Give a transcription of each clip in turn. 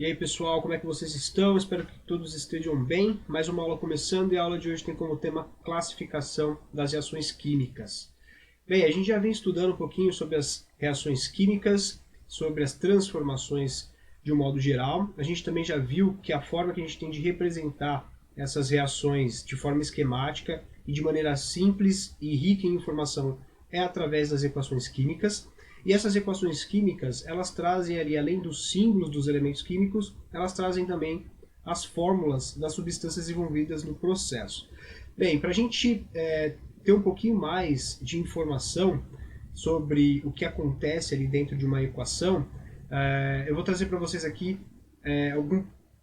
E aí pessoal, como é que vocês estão? Espero que todos estejam bem. Mais uma aula começando e a aula de hoje tem como tema classificação das reações químicas. Bem, a gente já vem estudando um pouquinho sobre as reações químicas, sobre as transformações de um modo geral. A gente também já viu que a forma que a gente tem de representar essas reações de forma esquemática e de maneira simples e rica em informação é através das equações químicas. E essas equações químicas, elas trazem ali, além dos símbolos dos elementos químicos, elas trazem também as fórmulas das substâncias envolvidas no processo. Bem, para a gente ter um pouquinho mais de informação sobre o que acontece ali dentro de uma equação, eu vou trazer para vocês aqui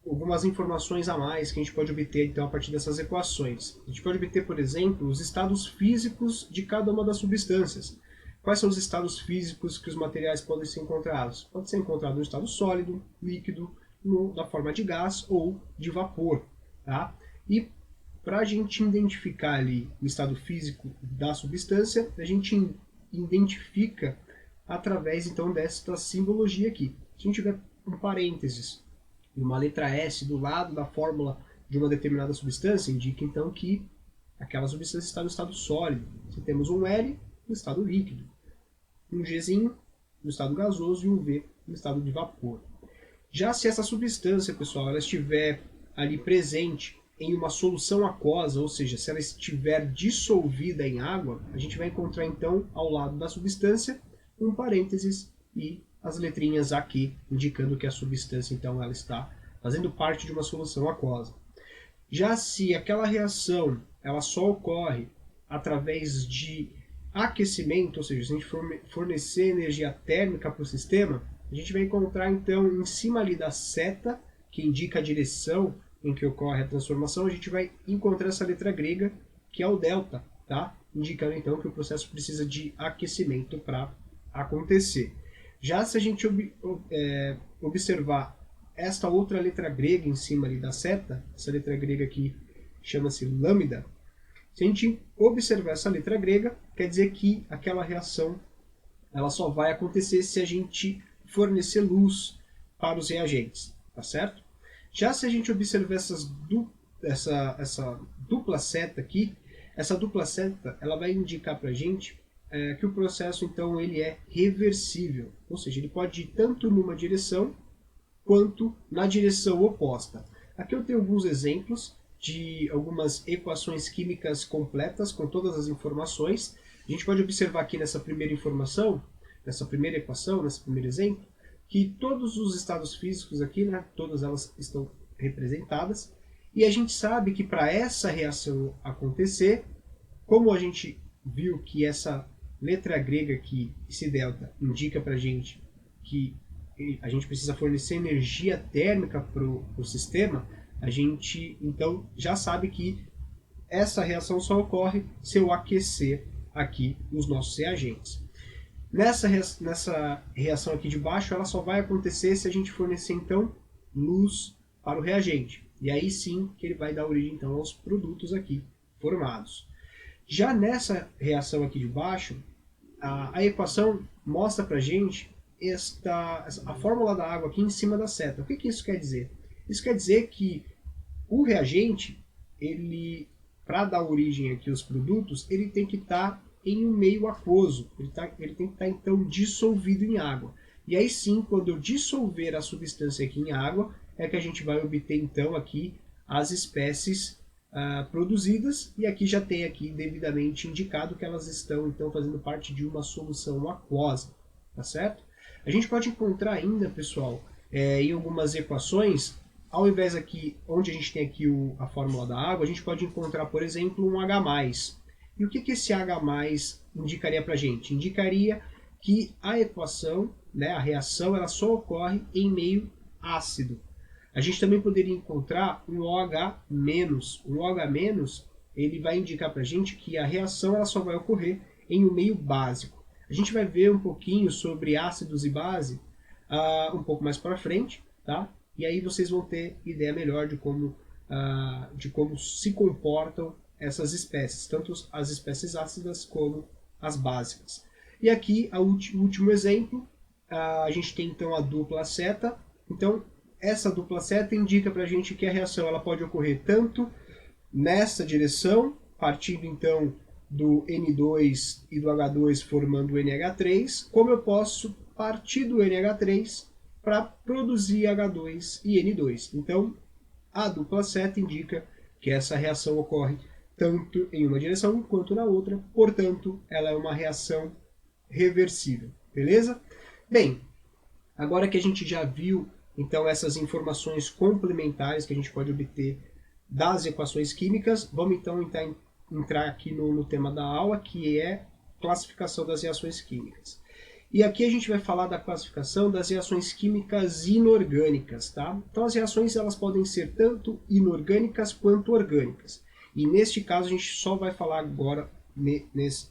algumas informações a mais que a gente pode obter então a partir dessas equações. A gente pode obter, por exemplo, os estados físicos de cada uma das substâncias. Quais são os estados físicos que os materiais podem ser encontrados? Pode ser encontrado no estado sólido, líquido, na forma de gás ou de vapor. Tá? E para a gente identificar ali o estado físico da substância, a gente identifica através então desta simbologia aqui. Se a gente tiver um parênteses e uma letra S do lado da fórmula de uma determinada substância, indica então que aquela substância está no estado sólido. Se temos um L, no estado líquido, um Gzinho no estado gasoso e um V no estado de vapor. Já se essa substância, pessoal, ela estiver ali presente em uma solução aquosa, ou seja, se ela estiver dissolvida em água, a gente vai encontrar então ao lado da substância um parênteses e as letrinhas aqui indicando que a substância então ela está fazendo parte de uma solução aquosa. Já se aquela reação ela só ocorre através de aquecimento, ou seja, se a gente fornecer energia térmica para o sistema, a gente vai encontrar então em cima ali da seta, que indica a direção em que ocorre a transformação, a gente vai encontrar essa letra grega, que é o delta, tá? Indicando então que o processo precisa de aquecimento para acontecer. Já se a gente observar esta outra letra grega em cima ali da seta, essa letra grega aqui chama-se lambda. Se a gente observar essa letra grega, quer dizer que aquela reação ela só vai acontecer se a gente fornecer luz para os reagentes, tá certo? Já se a gente observar essa dupla seta aqui, essa dupla seta ela vai indicar para a gente que o processo então ele é reversível, ou seja, ele pode ir tanto numa direção quanto na direção oposta. Aqui eu tenho alguns exemplos de algumas equações químicas completas com todas as informações. A gente pode observar aqui nessa primeira informação, nessa primeira equação, nesse primeiro exemplo, que todos os estados físicos aqui, né, todas elas estão representadas. E a gente sabe que para essa reação acontecer, como a gente viu que essa letra grega aqui, esse delta, indica para a gente que a gente precisa fornecer energia térmica para o sistema, a gente então já sabe que essa reação só ocorre se eu aquecer aqui os nossos reagentes. Nessa reação aqui de baixo, ela só vai acontecer se a gente fornecer então luz para o reagente. E aí sim que ele vai dar origem então aos produtos aqui formados. Já nessa reação aqui de baixo, a equação mostra para a gente a fórmula da água aqui em cima da seta. O que isso quer dizer? Isso quer dizer que o reagente, ele, para dar origem aqui aos produtos, ele tem que estar em um meio aquoso. Ele tem que estar então dissolvido em água. E aí sim, quando eu dissolver a substância aqui em água, é que a gente vai obter então aqui as espécies produzidas, e aqui já tem aqui devidamente indicado que elas estão então fazendo parte de uma solução aquosa, tá certo? A gente pode encontrar ainda, pessoal, em algumas equações, ao invés aqui, onde a gente tem aqui a fórmula da água, a gente pode encontrar, por exemplo, um H+. E o que esse H+ indicaria para a gente? Indicaria que a equação, né, a reação, ela só ocorre em meio ácido. A gente também poderia encontrar um OH-. Um OH-, ele vai indicar para a gente que a reação ela só vai ocorrer em um meio básico. A gente vai ver um pouquinho sobre ácidos e base um pouco mais para frente, tá? E aí vocês vão ter ideia melhor de como se comportam essas espécies, tanto as espécies ácidas como as básicas. E aqui, o último exemplo, a gente tem então a dupla seta. Então, essa dupla seta indica para a gente que a reação ela pode ocorrer tanto nessa direção, partindo então do N2 e do H2 formando o NH3, como eu posso partir do NH3 para produzir H2 e N2. Então, a dupla seta indica que essa reação ocorre tanto em uma direção quanto na outra, portanto, ela é uma reação reversível, beleza? Bem, agora que a gente já viu então essas informações complementares que a gente pode obter das equações químicas, vamos então entrar aqui no tema da aula, que é classificação das reações químicas. E aqui a gente vai falar da classificação das reações químicas inorgânicas, tá? Então as reações elas podem ser tanto inorgânicas quanto orgânicas. E neste caso a gente só vai falar agora,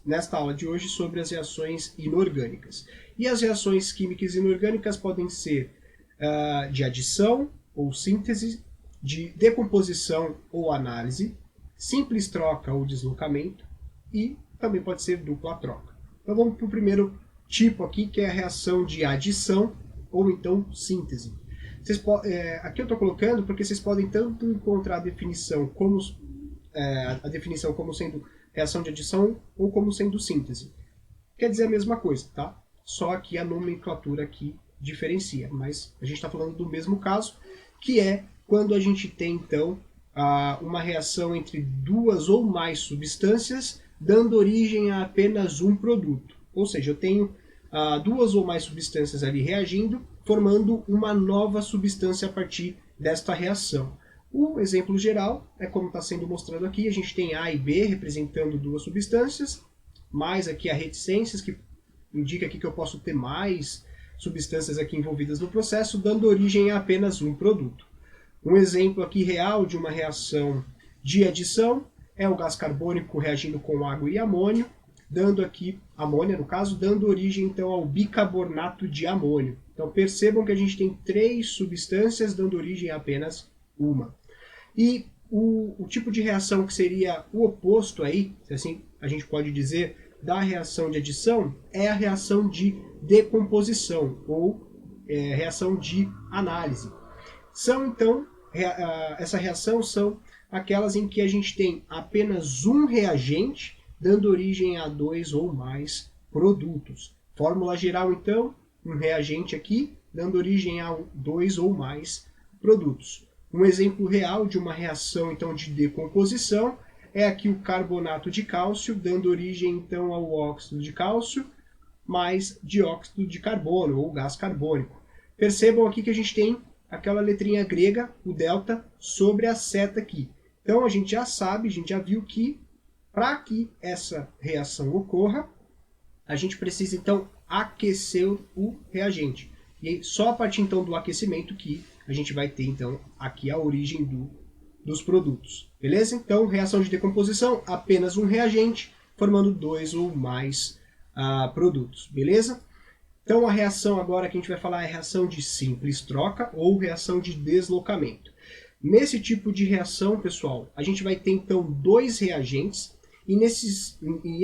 nesta aula de hoje, sobre as reações inorgânicas. E as reações químicas inorgânicas podem ser de adição ou síntese, de decomposição ou análise, simples troca ou deslocamento e também pode ser dupla troca. Então vamos para o primeiro tipo aqui, que é a reação de adição ou então síntese. Aqui eu estou colocando porque vocês podem tanto encontrar a definição como sendo reação de adição ou como sendo síntese. Quer dizer a mesma coisa, tá? Só que a nomenclatura aqui diferencia, mas a gente está falando do mesmo caso, que é quando a gente tem então uma reação entre duas ou mais substâncias, dando origem a apenas um produto. Ou seja, eu tenho duas ou mais substâncias ali reagindo, formando uma nova substância a partir desta reação. O exemplo geral é como está sendo mostrado aqui, a gente tem A e B representando duas substâncias, mais aqui a reticências, que indica aqui que eu posso ter mais substâncias aqui envolvidas no processo, dando origem a apenas um produto. Um exemplo aqui real de uma reação de adição é o gás carbônico reagindo com água e amônio, dando aqui, amônia no caso, dando origem então ao bicarbonato de amônio. Então percebam que a gente tem três substâncias dando origem a apenas uma. E o tipo de reação que seria o oposto aí, se assim a gente pode dizer, da reação de adição, é a reação de decomposição ou reação de análise. São então, essa reação são aquelas em que a gente tem apenas um reagente dando origem a dois ou mais produtos. Fórmula geral então, um reagente aqui dando origem a dois ou mais produtos. Um exemplo real de uma reação então de decomposição é aqui o carbonato de cálcio, dando origem então ao óxido de cálcio, mais dióxido de carbono, ou gás carbônico. Percebam aqui que a gente tem aquela letrinha grega, o delta, sobre a seta aqui. Então a gente já sabe, a gente já viu que para que essa reação ocorra, a gente precisa então aquecer o reagente. E só a partir então do aquecimento que a gente vai ter então aqui a origem dos produtos. Beleza? Então, reação de decomposição, apenas um reagente, formando dois ou mais produtos. Beleza? Então, a reação agora que a gente vai falar é a reação de simples troca ou reação de deslocamento. Nesse tipo de reação, pessoal, a gente vai ter então dois reagentes, e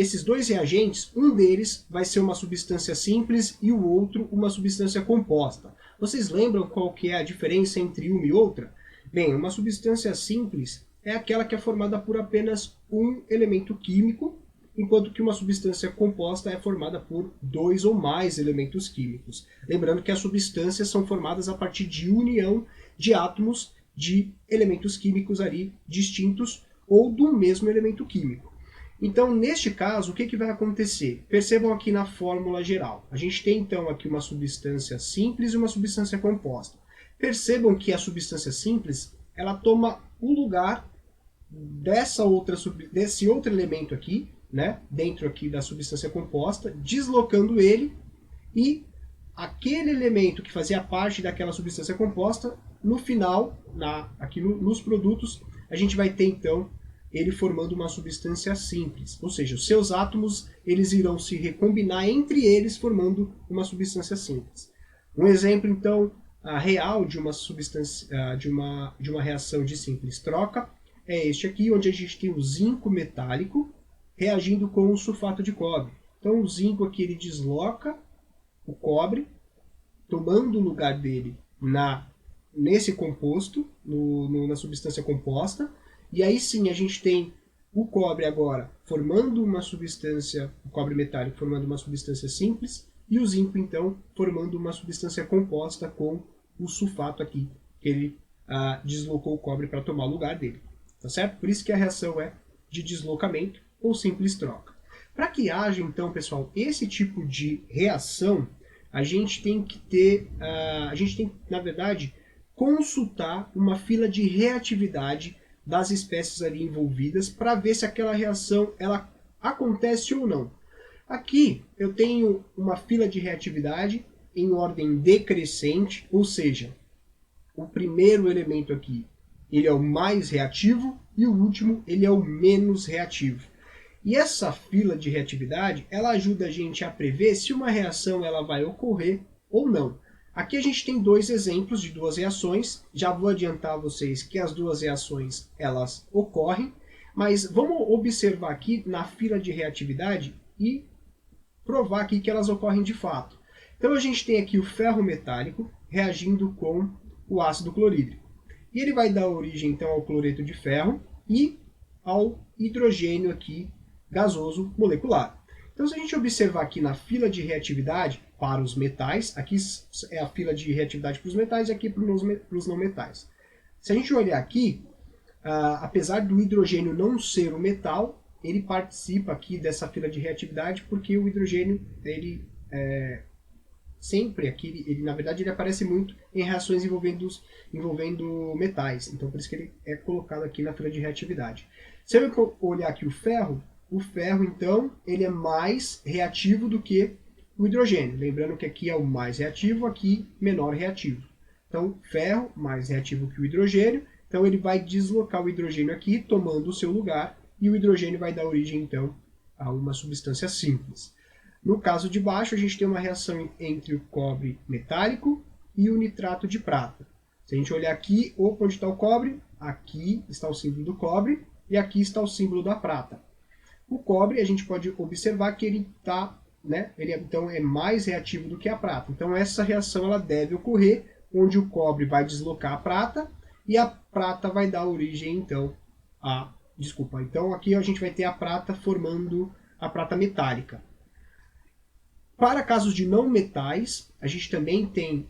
esses dois reagentes, um deles vai ser uma substância simples e o outro uma substância composta. Vocês lembram qual que é a diferença entre uma e outra? Bem, uma substância simples é aquela que é formada por apenas um elemento químico, enquanto que uma substância composta é formada por dois ou mais elementos químicos. Lembrando que as substâncias são formadas a partir de união de átomos de elementos químicos ali distintos ou do mesmo elemento químico. Então, neste caso, o que vai acontecer? Percebam aqui na fórmula geral. A gente tem então aqui uma substância simples e uma substância composta. Percebam que a substância simples, ela toma o lugar desse outro elemento aqui, né, dentro aqui da substância composta, deslocando ele, e aquele elemento que fazia parte daquela substância composta, no final, aqui nos produtos, a gente vai ter então ele formando uma substância simples, ou seja, os seus átomos eles irão se recombinar entre eles formando uma substância simples. Um exemplo então real de uma substância de uma reação de simples troca é este aqui, onde a gente tem o zinco metálico reagindo com o sulfato de cobre. Então o zinco aqui ele desloca o cobre, tomando o lugar dele na nesse composto, na substância composta, e aí sim a gente tem o cobre agora formando uma substância, o cobre metálico formando uma substância simples, e o zinco então formando uma substância composta com o sulfato aqui, que ele deslocou o cobre para tomar o lugar dele. Tá certo? Por isso que a reação é de deslocamento ou simples troca. Para que haja então, pessoal, esse tipo de reação, a gente tem que ter, a gente tem, na verdade, consultar uma fila de reatividade das espécies ali envolvidas para ver se aquela reação ela acontece ou não. Aqui eu tenho uma fila de reatividade em ordem decrescente, ou seja, o primeiro elemento aqui ele é o mais reativo e o último ele é o menos reativo. E essa fila de reatividade ela ajuda a gente a prever se uma reação ela vai ocorrer ou não. Aqui a gente tem dois exemplos de duas reações. Já vou adiantar a vocês que as duas reações elas ocorrem, mas vamos observar aqui na fila de reatividade e provar aqui que elas ocorrem de fato. Então a gente tem aqui o ferro metálico reagindo com o ácido clorídrico. E ele vai dar origem então ao cloreto de ferro e ao hidrogênio aqui gasoso molecular. Então se a gente observar aqui na fila de reatividade para os metais, aqui é a fila de reatividade para os metais e aqui para os não metais. Se a gente olhar aqui, apesar do hidrogênio não ser um metal, ele participa aqui dessa fila de reatividade porque o hidrogênio, ele sempre aqui, ele, na verdade, ele aparece muito em reações envolvendo metais. Então, por isso que ele é colocado aqui na fila de reatividade. Se eu olhar aqui o ferro, então, ele é mais reativo do que o hidrogênio. Lembrando que aqui é o mais reativo, aqui menor reativo. Então, ferro mais reativo que o hidrogênio. Então, ele vai deslocar o hidrogênio aqui, tomando o seu lugar, e o hidrogênio vai dar origem, então, a uma substância simples. No caso de baixo, a gente tem uma reação entre o cobre metálico e o nitrato de prata. Se a gente olhar aqui, onde está o cobre, aqui está o símbolo do cobre e aqui está o símbolo da prata. O cobre, a gente pode observar que ele está, ele então é mais reativo do que a prata. Então essa reação ela deve ocorrer onde o cobre vai deslocar a prata e a prata vai dar origem então então aqui a gente vai ter a prata formando a prata metálica. Para casos de não metais, a gente também tem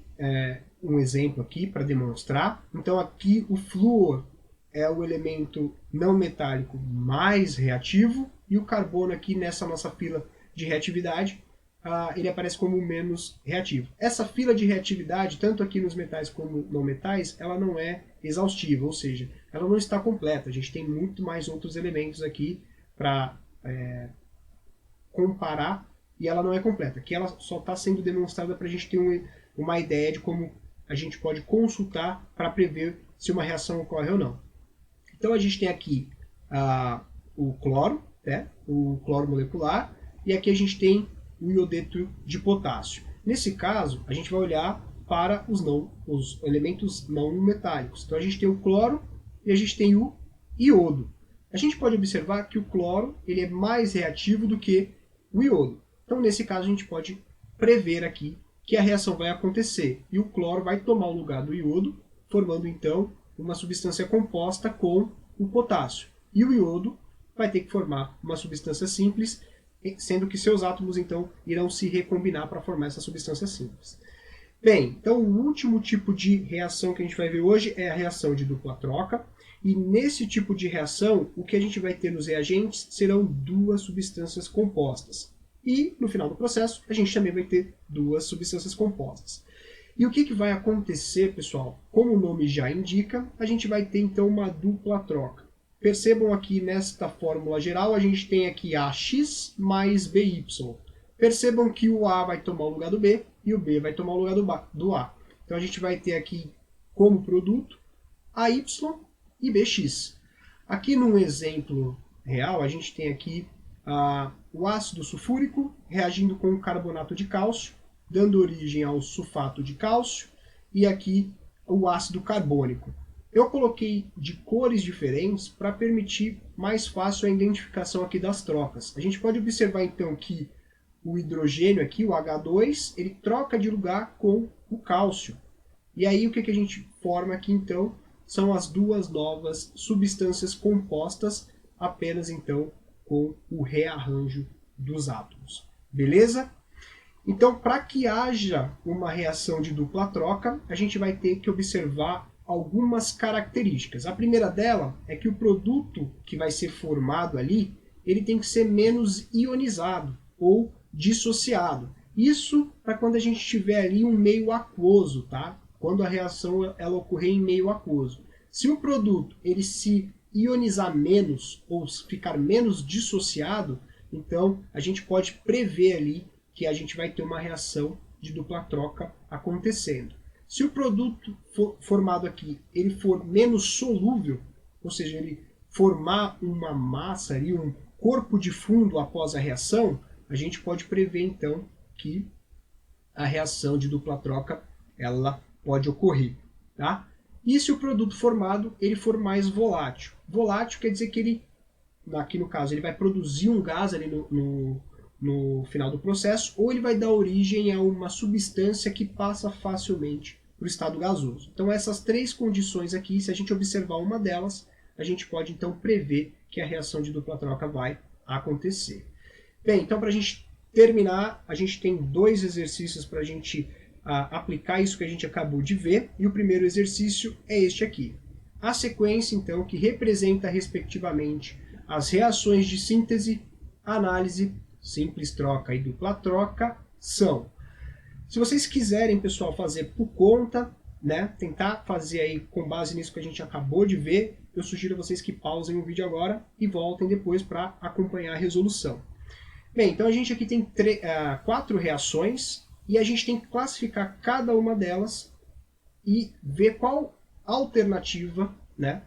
um exemplo aqui para demonstrar. Então aqui o flúor é o elemento não metálico mais reativo e o carbono aqui nessa nossa fila de reatividade, ele aparece como menos reativo. Essa fila de reatividade, tanto aqui nos metais como não metais, ela não é exaustiva, ou seja, ela não está completa. A gente tem muito mais outros elementos aqui para comparar e ela não é completa. Aqui ela só está sendo demonstrada para a gente ter uma ideia de como a gente pode consultar para prever se uma reação ocorre ou não. Então a gente tem aqui o cloro, o cloro molecular, e aqui a gente tem o iodeto de potássio. Nesse caso, a gente vai olhar para os elementos não metálicos. Então a gente tem o cloro e a gente tem o iodo. A gente pode observar que o cloro ele é mais reativo do que o iodo. Então nesse caso a gente pode prever aqui que a reação vai acontecer e o cloro vai tomar o lugar do iodo, formando então uma substância composta com o potássio. E o iodo vai ter que formar uma substância simples, sendo que seus átomos então irão se recombinar para formar essa substância simples. Bem, então o último tipo de reação que a gente vai ver hoje é a reação de dupla troca. E nesse tipo de reação, o que a gente vai ter nos reagentes serão duas substâncias compostas. E no final do processo, a gente também vai ter duas substâncias compostas. E o que vai acontecer, pessoal? Como o nome já indica, a gente vai ter então uma dupla troca. Percebam aqui nesta fórmula geral, a gente tem aqui AX mais BY. Percebam que o A vai tomar o lugar do B e o B vai tomar o lugar do A. Então a gente vai ter aqui como produto AY e BX. Aqui num exemplo real, a gente tem aqui o ácido sulfúrico reagindo com o carbonato de cálcio, dando origem ao sulfato de cálcio, e aqui o ácido carbônico. Eu coloquei de cores diferentes para permitir mais fácil a identificação aqui das trocas. A gente pode observar então que o hidrogênio aqui, o H2, ele troca de lugar com o cálcio. E aí o que a gente forma aqui então são as duas novas substâncias compostas apenas então com o rearranjo dos átomos. Beleza? Então, para que haja uma reação de dupla troca, a gente vai ter que observar algumas características. A primeira dela é que o produto que vai ser formado ali, ele tem que ser menos ionizado ou dissociado. Isso para quando a gente tiver ali um meio aquoso, tá? Quando a reação ela ocorrer em meio aquoso. Se o produto ele se ionizar menos ou ficar menos dissociado, então a gente pode prever ali que a gente vai ter uma reação de dupla troca acontecendo. Se o produto formado aqui ele for menos solúvel, ou seja, ele formar uma massa, ali, um corpo de fundo após a reação, a gente pode prever então que a reação de dupla troca ela pode ocorrer. Tá? E se o produto formado ele for mais volátil? Volátil quer dizer que ele, aqui no caso, ele vai produzir um gás ali no final do processo, ou ele vai dar origem a uma substância que passa facilmente para o estado gasoso. Então essas três condições aqui, se a gente observar uma delas, a gente pode então prever que a reação de dupla troca vai acontecer. Bem, então para a gente terminar, a gente tem dois exercícios para a gente aplicar isso que a gente acabou de ver, e o primeiro exercício é este aqui. A sequência, então, que representa respectivamente as reações de síntese, análise, simples troca e dupla troca são. Se vocês quiserem, pessoal, fazer por conta, né, tentar fazer aí com base nisso que a gente acabou de ver, eu sugiro a vocês que pausem o vídeo agora e voltem depois para acompanhar a resolução. Bem, então a gente aqui tem 4 reações e a gente tem que classificar cada uma delas e ver qual alternativa, né,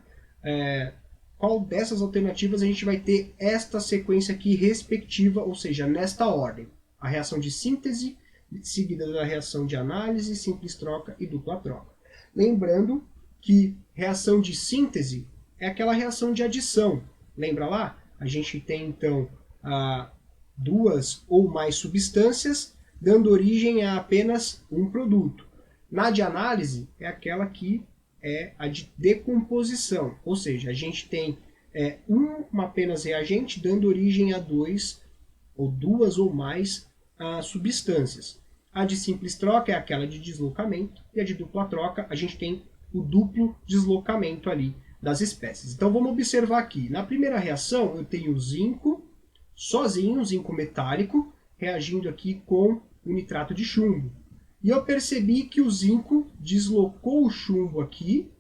qual dessas alternativas a gente vai ter esta sequência aqui respectiva, ou seja, nesta ordem. A reação de síntese, seguida da reação de análise, simples troca e dupla troca. Lembrando que reação de síntese é aquela reação de adição. Lembra lá? A gente tem, então, duas ou mais substâncias, dando origem a apenas um produto. Na de análise é aquela que é a de decomposição, ou seja, a gente tem um apenas reagente dando origem a duas ou mais substâncias. A de simples troca é aquela de deslocamento, e a de dupla troca a gente tem o duplo deslocamento ali das espécies. Então vamos observar aqui. Na primeira reação eu tenho o zinco sozinho, zinco metálico, reagindo aqui com o nitrato de chumbo. E eu percebi que o zinco deslocou o chumbo aqui,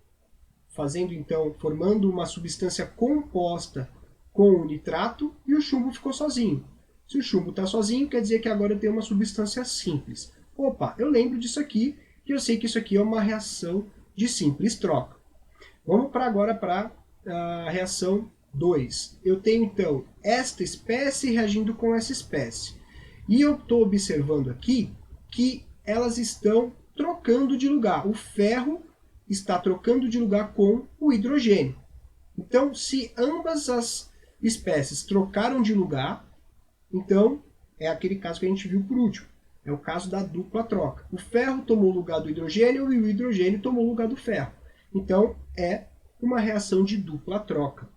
formando uma substância composta com o nitrato, e o chumbo ficou sozinho. Se o chumbo está sozinho, quer dizer que agora eu tenho uma substância simples. Opa, eu lembro disso aqui, que eu sei que isso aqui é uma reação de simples troca. Vamos agora para a reação 2. Eu tenho então esta espécie reagindo com essa espécie. E eu estou observando aqui que elas estão trocando de lugar. O ferro está trocando de lugar com o hidrogênio. Então, se ambas as espécies trocaram de lugar, então é aquele caso que a gente viu por último. É o caso da dupla troca. O ferro tomou o lugar do hidrogênio e o hidrogênio tomou o lugar do ferro. Então, é uma reação de dupla troca.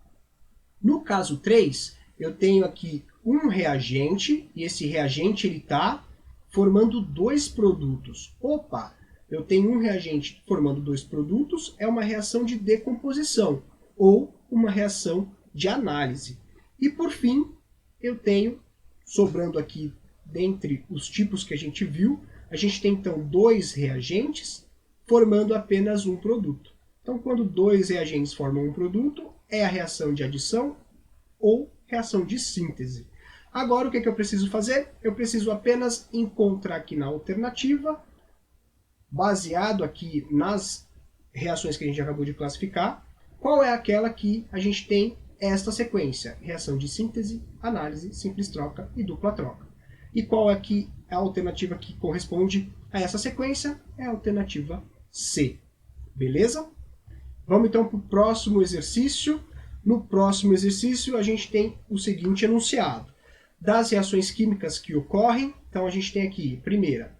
No caso 3, eu tenho aqui um reagente, e esse reagente está formando dois produtos. Opa, eu tenho um reagente formando dois produtos, é uma reação de decomposição, ou uma reação de análise. E por fim, eu tenho, sobrando aqui dentre os tipos que a gente viu, a gente tem então dois reagentes formando apenas um produto. Então, quando dois reagentes formam um produto, é a reação de adição ou reação de síntese. Agora, o que eu preciso fazer? Eu preciso apenas encontrar aqui na alternativa, baseado aqui nas reações que a gente acabou de classificar, qual é aquela que a gente tem esta sequência, reação de síntese, análise, simples troca e dupla troca. E qual é a alternativa que corresponde a essa sequência? É a alternativa C. Beleza? Vamos então para o próximo exercício. No próximo exercício a gente tem o seguinte enunciado. Das reações químicas que ocorrem, então a gente tem aqui, primeira,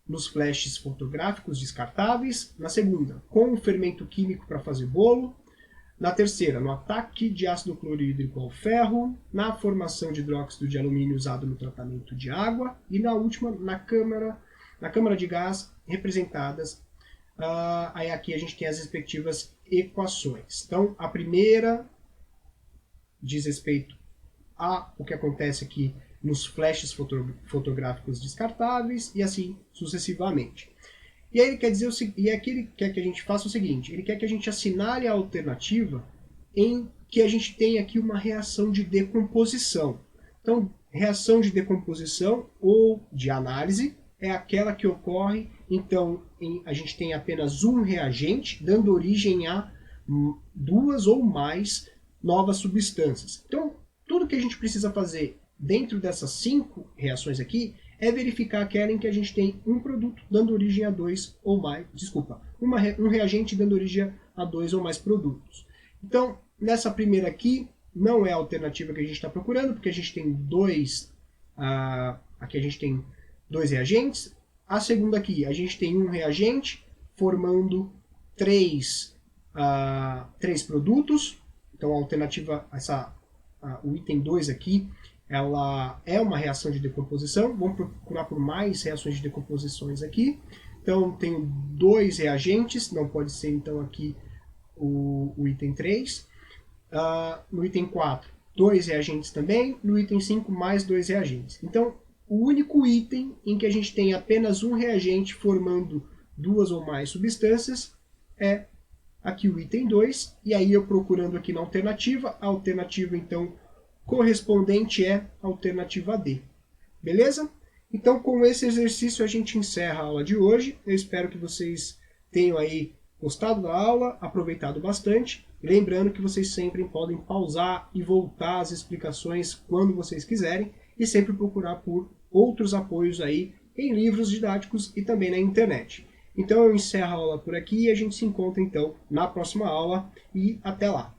nos flashes fotográficos descartáveis. Na segunda, com o fermento químico para fazer bolo. Na terceira, no ataque de ácido clorídrico ao ferro. Na formação de hidróxido de alumínio usado no tratamento de água. E na última, na câmara de gás, representadas. Aí aqui a gente tem as respectivas equações. Então, a primeira diz respeito a o que acontece aqui nos flashes fotográficos descartáveis e assim sucessivamente. E aí ele quer dizer e aqui ele quer que a gente faça o seguinte: ele quer que a gente assinale a alternativa em que a gente tem aqui uma reação de decomposição. Então, reação de decomposição ou de análise é aquela que ocorre, então, a gente tem apenas um reagente, dando origem a duas ou mais novas substâncias. Então, tudo que a gente precisa fazer dentro dessas 5 reações aqui é verificar aquela em que a gente tem um produto dando origem a dois ou mais, um reagente dando origem a 2 ou mais produtos. Então, nessa primeira aqui, não é a alternativa que a gente está procurando, porque a gente tem aqui a gente tem 2 reagentes. A segunda aqui, a gente tem um reagente formando 3 produtos. Então, a alternativa, o item 2 aqui, ela é uma reação de decomposição. Vamos procurar por mais reações de decomposições aqui. Então, tenho 2 reagentes, não pode ser então aqui o item 3. No item 4, 2 reagentes também. No item 5, mais 2 reagentes. Então, o único item em que a gente tem apenas um reagente formando 2 ou mais substâncias é aqui o item 2, e aí eu procurando aqui na alternativa, a alternativa então correspondente é a alternativa D. Beleza? Então com esse exercício a gente encerra a aula de hoje. Eu espero que vocês tenham aí gostado da aula, aproveitado bastante. Lembrando que vocês sempre podem pausar e voltar às explicações quando vocês quiserem e sempre procurar por outros apoios aí em livros didáticos e também na internet. Então eu encerro a aula por aqui e a gente se encontra então na próxima aula e até lá!